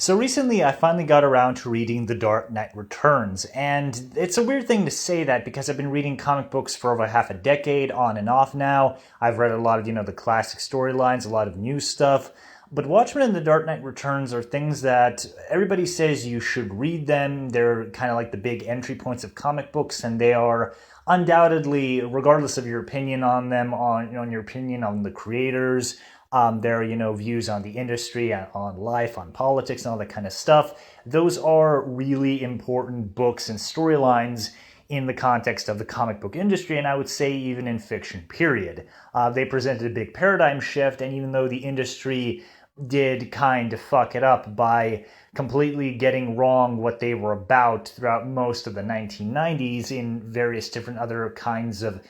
So recently I finally got around to reading The Dark Knight Returns, and it's a weird thing to say that because I've been reading comic books for over half a decade on and off now. I've read a lot of, the classic storylines, a lot of new stuff. But Watchmen and The Dark Knight Returns are things that everybody says you should read them. They're kind of like the big entry points of comic books, and they are undoubtedly, regardless of your opinion on them, on your opinion on the creators, their views on the industry, on life, on politics, and all that kind of stuff. Those are really important books and storylines in the context of the comic book industry, and I would say even in fiction, period. They presented a big paradigm shift, and even though the industry did kind of fuck it up by completely getting wrong what they were about throughout most of the 1990s in various different other kinds of,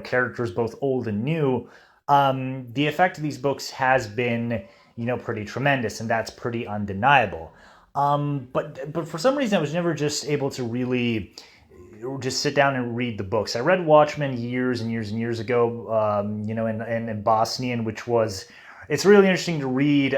characters, both old and new, the effect of these books has been, pretty tremendous, and that's pretty undeniable. But for some reason, I was never just able to really just sit down and read the books. I read Watchmen years and years and years ago, in Bosnian, which was, it's really interesting to read,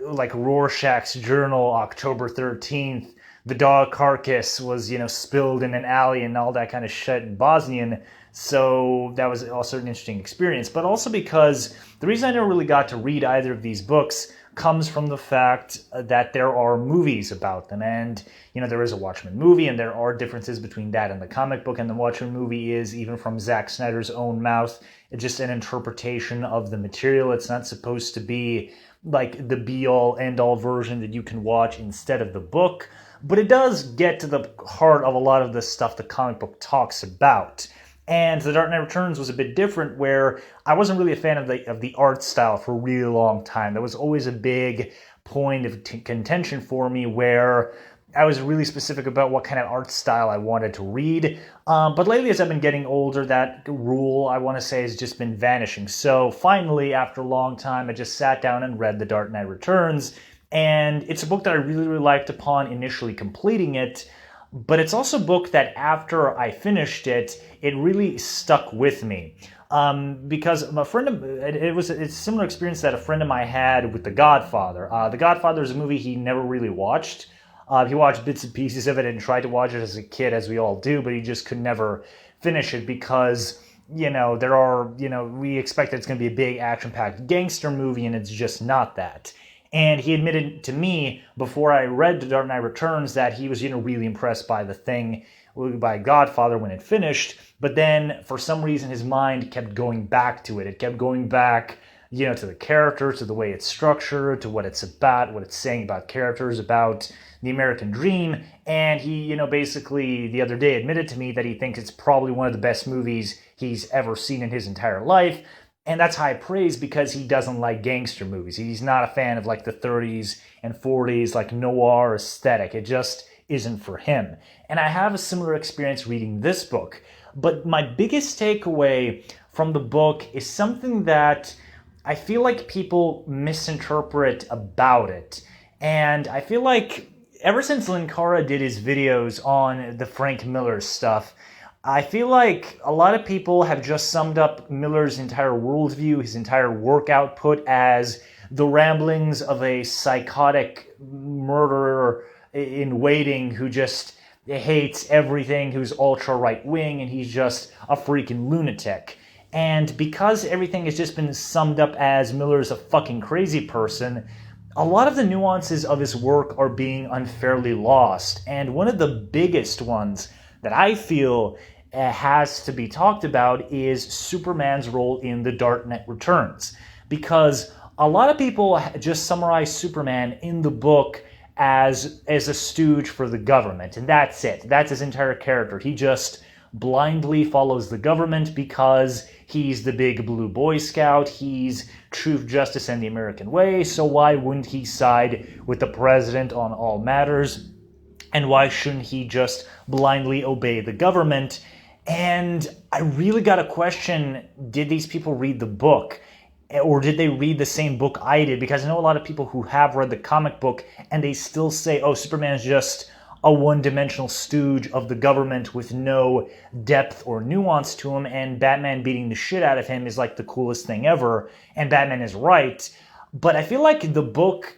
like Rorschach's journal, October 13th, the dog carcass was, spilled in an alley and all that kind of shit in Bosnian. So that was also an interesting experience. But also because the reason I never really got to read either of these books comes from the fact that there are movies about them. And, there is a Watchmen movie, and there are differences between that and the comic book. And the Watchmen movie is, even from Zack Snyder's own mouth, just an interpretation of the material. It's not supposed to be like the be-all, end-all version that you can watch instead of the book. But it does get to the heart of a lot of the stuff the comic book talks about. And The Dark Knight Returns was a bit different, where I wasn't really a fan of the art style for a really long time. That was always a big point of contention for me, where I was really specific about what kind of art style I wanted to read. But lately, as I've been getting older, that rule, I want to say, has just been vanishing. So finally, after a long time, I just sat down and read The Dark Knight Returns. And it's a book that I really, really liked upon initially completing it. But it's also a book that after I finished it, it really stuck with me. Because it's a similar experience that a friend of mine had with The Godfather. The Godfather is a movie he never really watched. He watched bits and pieces of it and tried to watch it as a kid, as we all do, but he just could never finish it because, we expect that it's going to be a big action-packed gangster movie, and it's just not that. And he admitted to me before I read The Dark Knight Returns that he was, really impressed by the thing, by Godfather when it finished. But then, for some reason, his mind kept going back to it. It kept going back, to the characters, to the way it's structured, to what it's about, what it's saying about characters, about the American dream. And he, basically the other day admitted to me that he thinks it's probably one of the best movies he's ever seen in his entire life. And that's high praise because he doesn't like gangster movies. He's not a fan of like the 30s and 40s, like noir aesthetic. It just isn't for him. And I have a similar experience reading this book. But my biggest takeaway from the book is something that I feel like people misinterpret about it. And I feel like ever since Linkara did his videos on the Frank Miller stuff, I feel like a lot of people have just summed up Miller's entire worldview, his entire work output, as the ramblings of a psychotic murderer in waiting who just hates everything, who's ultra right-wing, and he's just a freaking lunatic. And because everything has just been summed up as Miller's a fucking crazy person, a lot of the nuances of his work are being unfairly lost. And one of the biggest ones that I feel has to be talked about is Superman's role in The Dark Knight Returns. Because a lot of people just summarize Superman in the book as a stooge for the government, and that's it. That's his entire character. He just blindly follows the government because he's the big blue Boy Scout. He's truth, justice, and the American way, so why wouldn't he side with the president on all matters? And why shouldn't he just blindly obey the government? And I really got to question, did these people read the book? Or did they read the same book I did? Because I know a lot of people who have read the comic book and they still say, oh, Superman's just a one-dimensional stooge of the government with no depth or nuance to him, and Batman beating the shit out of him is like the coolest thing ever, and Batman is right. But I feel like the book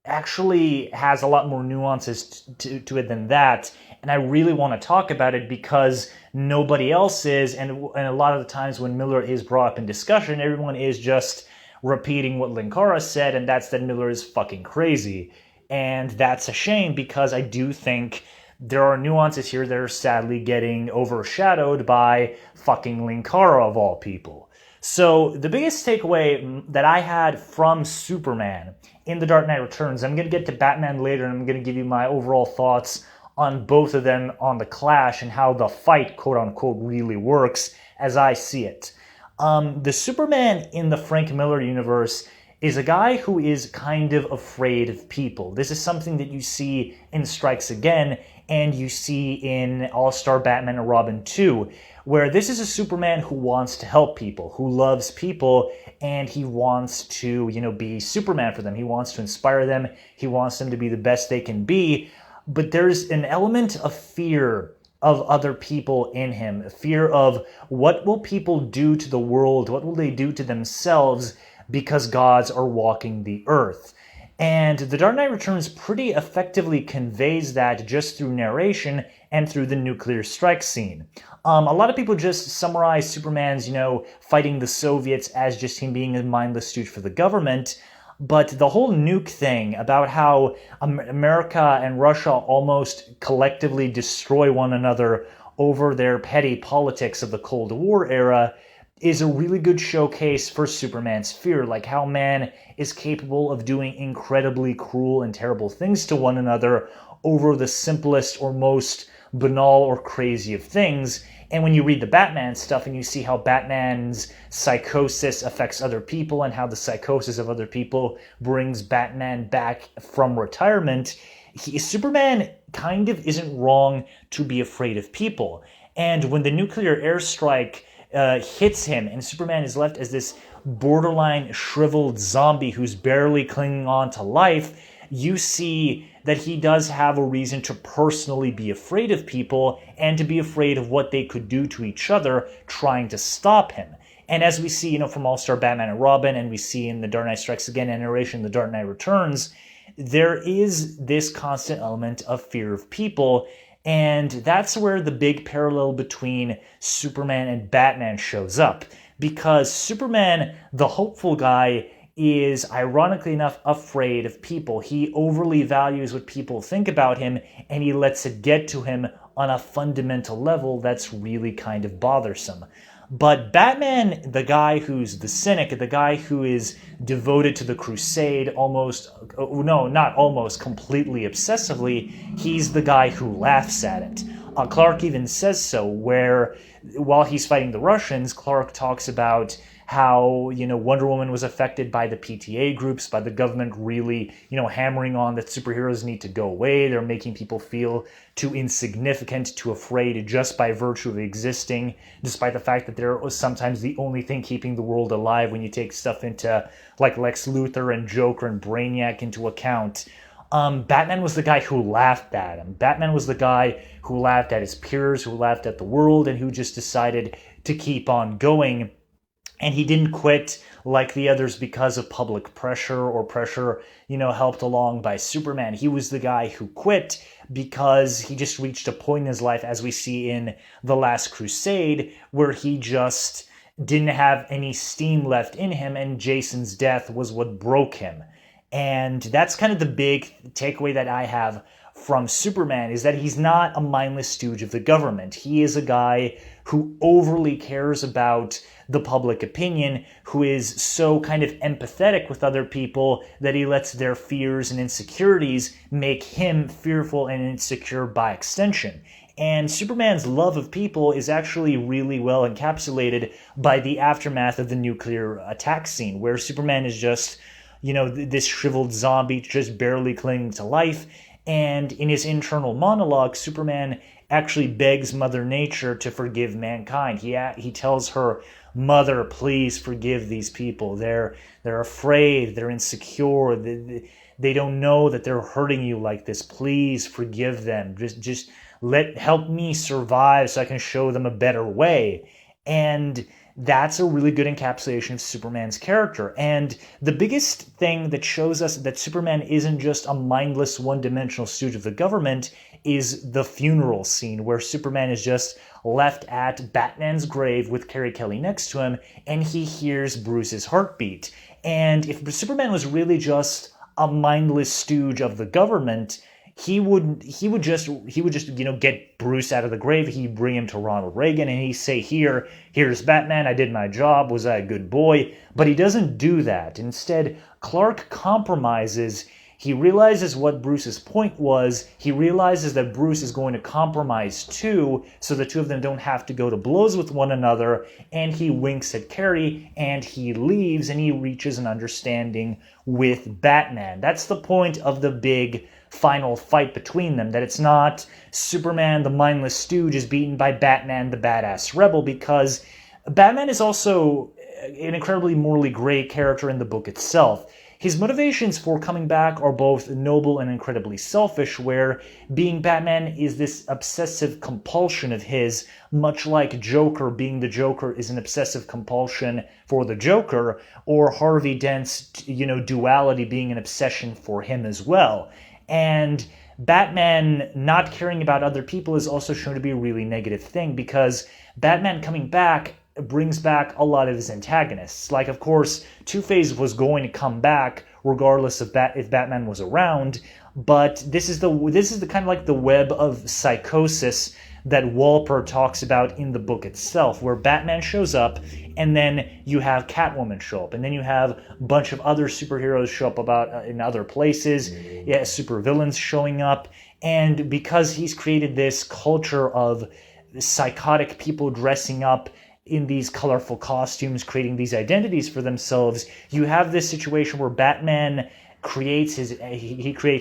actually has a lot more nuances to it than that. And I really want to talk about it because nobody else is. And a lot of the times when Miller is brought up in discussion, everyone is just repeating what Linkara said, and that's that Miller is fucking crazy. And that's a shame because I do think there are nuances here that are sadly getting overshadowed by fucking Linkara of all people. So the biggest takeaway that I had from Superman in The Dark Knight Returns, I'm going to get to Batman later, and I'm going to give you my overall thoughts on both of them on the clash and how the fight, quote-unquote, really works as I see it. The Superman in the Frank Miller universe is a guy who is kind of afraid of people. This is something that you see in Strikes Again, and you see in All-Star Batman and Robin 2, where this is a Superman who wants to help people, who loves people, and he wants to, be Superman for them. He wants to inspire them. He wants them to be the best they can be. But there's an element of fear of other people in him, a fear of what will people do to the world, what will they do to themselves because gods are walking the earth. And The Dark Knight Returns pretty effectively conveys that just through narration and through the nuclear strike scene. A lot of people just summarize Superman's, fighting the Soviets as just him being a mindless stooge for the government. But the whole nuke thing about how America and Russia almost collectively destroy one another over their petty politics of the Cold War era is a really good showcase for Superman's fear, like how man is capable of doing incredibly cruel and terrible things to one another over the simplest or most banal or crazy of things. And when you read the Batman stuff and you see how Batman's psychosis affects other people and how the psychosis of other people brings Batman back from retirement, Superman kind of isn't wrong to be afraid of people. And when the nuclear airstrike hits him and Superman is left as this borderline shriveled zombie who's barely clinging on to life, you see that he does have a reason to personally be afraid of people and to be afraid of what they could do to each other trying to stop him. And as we see, from All-Star Batman and Robin, and we see in The Dark Knight Strikes Again and narration The Dark Knight Returns, there is this constant element of fear of people. And that's where the big parallel between Superman and Batman shows up. Because Superman, the hopeful guy, is ironically enough afraid of people. He overly values what people think about him, and he lets it get to him on a fundamental level that's really kind of bothersome. But Batman, the guy who's the cynic, the guy who is devoted to the crusade completely obsessively, he's the guy who laughs at it. Clark even says so, where while he's fighting the Russians, Clark talks about how, Wonder Woman was affected by the PTA groups, by the government really, hammering on that superheroes need to go away. They're making people feel too insignificant, too afraid just by virtue of existing, despite the fact that they're sometimes the only thing keeping the world alive when you take stuff into, like Lex Luthor and Joker and Brainiac into account. Batman was the guy who laughed at him. Batman was the guy who laughed at his peers, who laughed at the world, and who just decided to keep on going. And he didn't quit like the others because of public pressure or pressure, helped along by Superman. He was the guy who quit because he just reached a point in his life, as we see in The Last Crusade, where he just didn't have any steam left in him, and Jason's death was what broke him. And that's kind of the big takeaway that I have from Superman, is that he's not a mindless stooge of the government. He is a guy who overly cares about the public opinion, who is so kind of empathetic with other people that he lets their fears and insecurities make him fearful and insecure by extension. And Superman's love of people is actually really well encapsulated by the aftermath of the nuclear attack scene, where Superman is just, this shriveled zombie just barely clinging to life. And in his internal monologue, Superman actually begs Mother Nature to forgive mankind. He tells her, "Mother, please forgive these people. They're afraid. They're insecure. They don't know that they're hurting you like this. Please forgive them. Just help me survive so I can show them a better way." And that's a really good encapsulation of Superman's character. And the biggest thing that shows us that Superman isn't just a mindless one-dimensional stooge of the government is the funeral scene where Superman is just left at Batman's grave with Carrie Kelly next to him, and he hears Bruce's heartbeat. And if Superman was really just a mindless stooge of the government, he would just get Bruce out of the grave. He'd bring him to Ronald Reagan and he'd say, here's Batman, I did my job, was I a good boy? But he doesn't do that. Instead, Clark compromises. He realizes what Bruce's point was. He realizes that Bruce is going to compromise too, so the two of them don't have to go to blows with one another, and he winks at Carrie, and he leaves, and he reaches an understanding with Batman. That's the point of the big final fight between them, that it's not Superman, the mindless stooge, is beaten by Batman, the badass rebel, because Batman is also an incredibly morally gray character in the book itself. His motivations for coming back are both noble and incredibly selfish, where being Batman is this obsessive compulsion of his, much like Joker being the Joker is an obsessive compulsion for the Joker, or Harvey Dent's, duality being an obsession for him as well. And Batman not caring about other people is also shown to be a really negative thing, because Batman coming back brings back a lot of his antagonists. Like, of course, Two-Face was going to come back regardless of if Batman was around, but this is the kind of like the web of psychosis that Walper talks about in the book itself, where Batman shows up, and then you have Catwoman show up, and then you have a bunch of other superheroes show up in other places, supervillains showing up, and because he's created this culture of psychotic people dressing up in these colorful costumes, creating these identities for themselves, you have this situation where Batman creates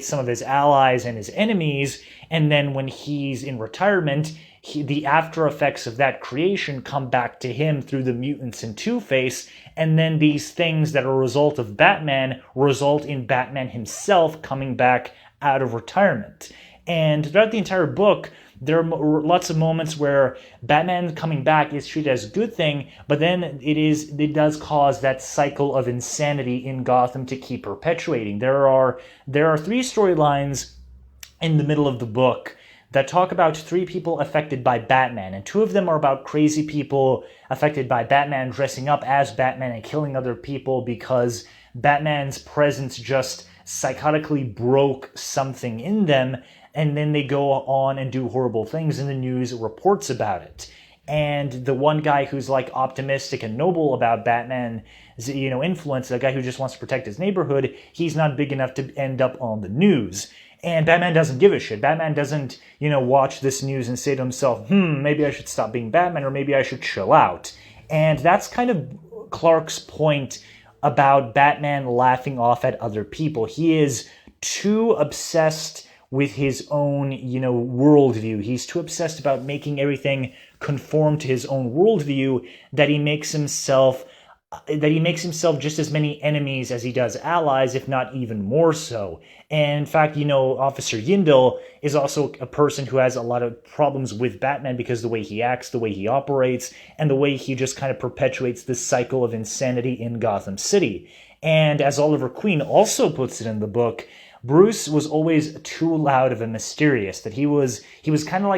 some of his allies and his enemies, and then when he's in retirement, the after effects of that creation come back to him through the mutants and Two-Face, and then these things that are a result of Batman result in Batman himself coming back out of retirement. And throughout the entire book, there are lots of moments where Batman coming back is treated as a good thing, but then it does cause that cycle of insanity in Gotham to keep perpetuating. There are 3 storylines in the middle of the book that talk about 3 people affected by Batman, and 2 of them are about crazy people affected by Batman dressing up as Batman and killing other people because Batman's presence just psychotically broke something in them, and then they go on and do horrible things, and the news reports about it. And the one guy who's like optimistic and noble about Batman's, influence, the guy who just wants to protect his neighborhood, he's not big enough to end up on the news. And Batman doesn't give a shit. Batman doesn't, watch this news and say to himself, maybe I should stop being Batman, or maybe I should chill out. And that's kind of Clark's point about Batman laughing off at other people. He is too obsessed with his own, worldview. He's too obsessed about making everything conform to his own worldview that he makes himself just as many enemies as he does allies, if not even more so. And in fact, Officer Yindel is also a person who has a lot of problems with Batman because the way he acts, the way he operates, and the way he just kind of perpetuates this cycle of insanity in Gotham City. And as Oliver Queen also puts it in the book, Bruce was always too loud of a mysterious, that he was kind of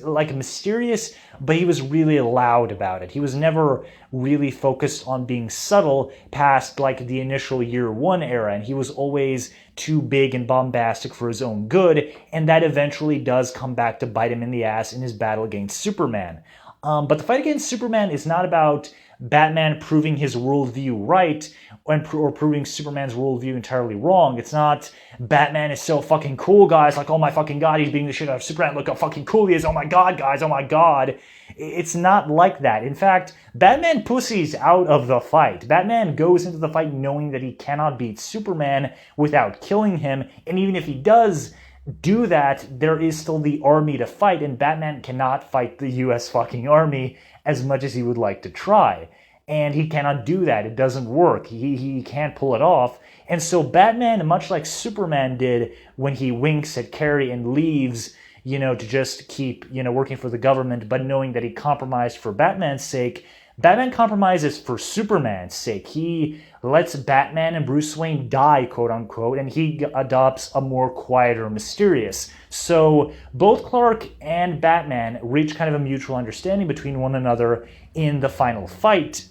like mysterious, but he was really loud about it. He was never really focused on being subtle past like the initial Year One era, and he was always too big and bombastic for his own good, and that eventually does come back to bite him in the ass in his battle against Superman. But the fight against Superman is not about Batman proving his worldview right or proving Superman's worldview entirely wrong. It's not Batman is so fucking cool, guys, like, oh my fucking god, he's beating the shit out of Superman, look how fucking cool he is, oh my god, guys, oh my god. It's not like that. In fact, Batman pussies out of the fight. Batman goes into the fight knowing that he cannot beat Superman without killing him, and even if he does do that, there is still the army to fight, and Batman cannot fight the US fucking army as much as he would like to try. And he cannot do that. It doesn't work. He can't pull it off. And so Batman, much like Superman did when he winks at Carrie and leaves, to just keep, working for the government, but knowing that he compromised for Batman's sake, Batman compromises for Superman's sake. He lets Batman and Bruce Wayne die, quote unquote, and he adopts a more quieter, mysterious. So both Clark and Batman reach kind of a mutual understanding between one another in the final fight,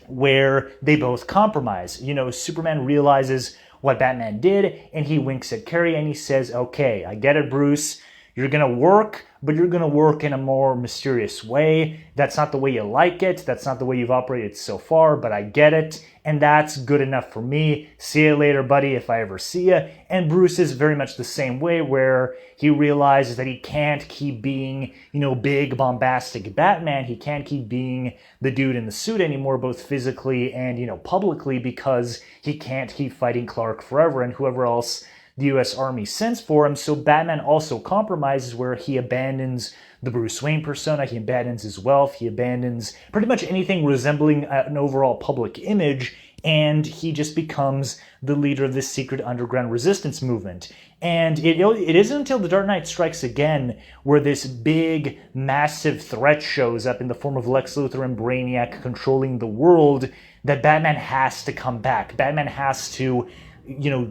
where they both compromise. You know, Superman realizes what Batman did, and he winks at Carrie and he says, okay, I get it, Bruce. You're going to work, but you're going to work in a more mysterious way. That's not the way you like it. That's not the way you've operated so far, but I get it. And that's good enough for me. See you later, buddy, if I ever see you. And Bruce is very much the same way, where he realizes that he can't keep being, big, bombastic Batman. He can't keep being the dude in the suit anymore, both physically and, publicly, because he can't keep fighting Clark forever and whoever else the U.S. Army sends for him. So Batman also compromises, where he abandons the Bruce Wayne persona, he abandons his wealth, he abandons pretty much anything resembling an overall public image, and he just becomes the leader of this secret underground resistance movement. And it isn't until The Dark Knight Strikes Again where this big, massive threat shows up in the form of Lex Luthor and Brainiac controlling the world that Batman has to come back. Batman has to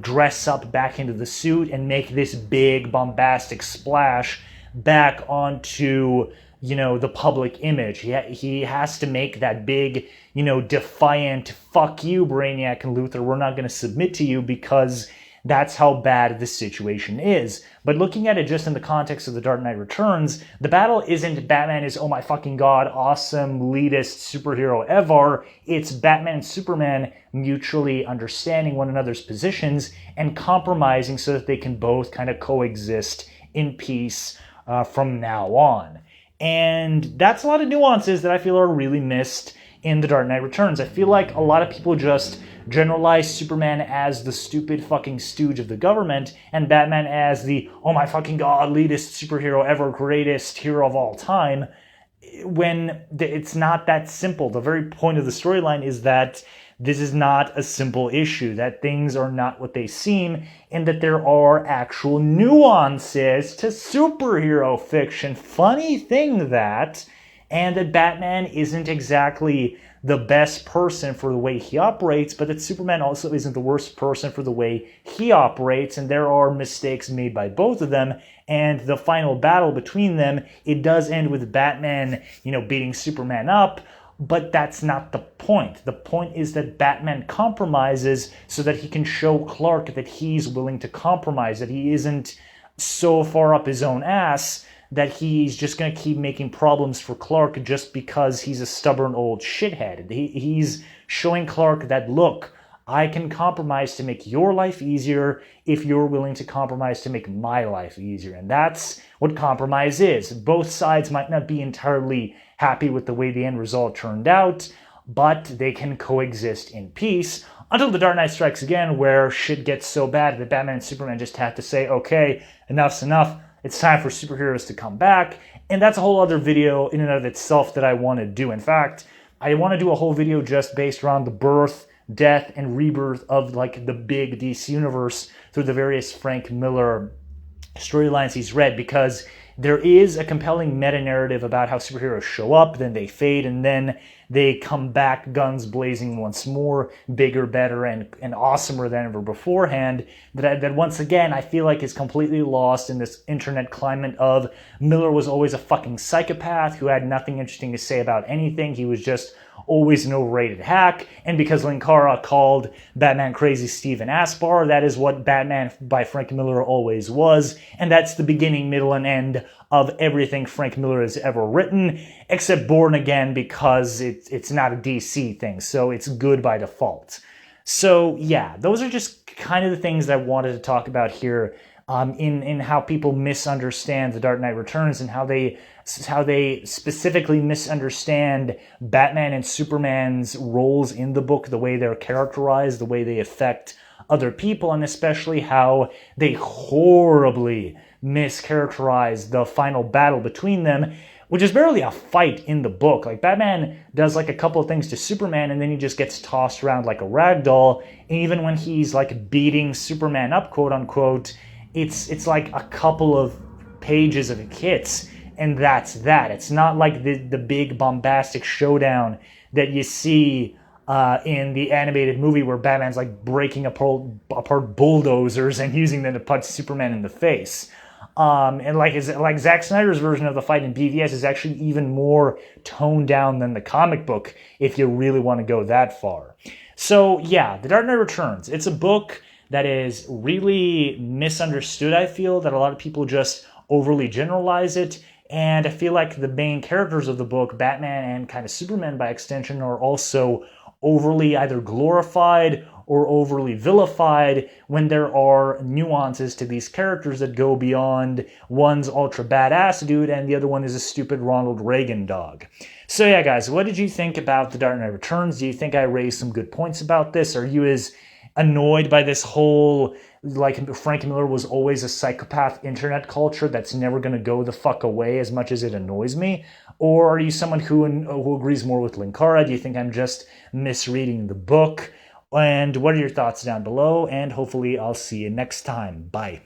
dress up back into the suit and make this big bombastic splash back onto, the public image. He has to make that big, defiant, fuck you, Brainiac and Luthor, we're not going to submit to you, because that's how bad the situation is. But looking at it just in the context of The Dark Knight Returns, the battle isn't Batman is, oh my fucking god, awesome, leadest superhero ever. It's Batman and Superman mutually understanding one another's positions and compromising so that they can both kind of coexist in peace from now on. And that's a lot of nuances that I feel are really missed in The Dark Knight Returns. I feel like a lot of people just generalize Superman as the stupid fucking stooge of the government and Batman as the, oh my fucking god, leadest superhero ever, greatest hero of all time, when it's not that simple. The very point of the storyline is that this is not a simple issue, that things are not what they seem, and that there are actual nuances to superhero fiction. Funny thing that, and that Batman isn't exactly the best person for the way he operates, but that Superman also isn't the worst person for the way he operates, and there are mistakes made by both of them, and the final battle between them, it does end with Batman, beating Superman up, but that's not the point. The point is that Batman compromises so that he can show Clark that he's willing to compromise, that he isn't so far up his own ass that he's just going to keep making problems for Clark just because he's a stubborn old shithead. He's showing Clark that, look, I can compromise to make your life easier if you're willing to compromise to make my life easier. And that's what compromise is. Both sides might not be entirely happy with the way the end result turned out, but they can coexist in peace until The Dark Knight Strikes Again, where shit gets so bad that Batman and Superman just have to say, okay, enough's enough. It's time for superheroes to come back. And that's a whole other video in and of itself that I want to do. In fact, I want to do a whole video just based around the birth, death, and rebirth of like the big DC universe through the various Frank Miller storylines he's read, because there is a compelling meta-narrative about how superheroes show up, then they fade, and then they come back guns blazing once more, bigger, better, and awesomer than ever beforehand, that once again I feel like is completely lost in this internet climate of Miller was always a fucking psychopath who had nothing interesting to say about anything. He was just always an overrated hack, and because Linkara called Batman Crazy Steve and Aspar, that is what Batman by Frank Miller always was, and that's the beginning, middle, and end of everything Frank Miller has ever written, except Born Again, because it's not a DC thing, so it's good by default. So yeah, those are just kind of the things that I wanted to talk about here in how people misunderstand The Dark Knight Returns and how they specifically misunderstand Batman and Superman's roles in the book, the way they're characterized, the way they affect other people, and especially how they horribly mischaracterize the final battle between them, which is barely a fight in the book. Like, Batman does like a couple of things to Superman, and then he just gets tossed around like a rag doll. And even when he's like beating Superman up, quote unquote, it's like a couple of pages of hits, and that's that. It's not like the big bombastic showdown that you see in the animated movie where Batman's like breaking apart bulldozers and using them to punch Superman in the face. And like Zack Snyder's version of the fight in BVS is actually even more toned down than the comic book if you really want to go that far. So yeah, The Dark Knight Returns. It's a book that is really misunderstood, I feel, that a lot of people just overly generalize it. And I feel like the main characters of the book, Batman and kind of Superman by extension, are also overly either glorified or overly vilified when there are nuances to these characters that go beyond one's ultra badass dude and the other one is a stupid Ronald Reagan dog. So yeah, guys, what did you think about The Dark Knight Returns? Do you think I raised some good points about this? Are you as annoyed by this whole, like, Frank Miller was always a psychopath internet culture that's never going to go the fuck away as much as it annoys me? Or are you someone who agrees more with Linkara? Do you think I'm just misreading the book? And what are your thoughts down below? And hopefully I'll see you next time. Bye.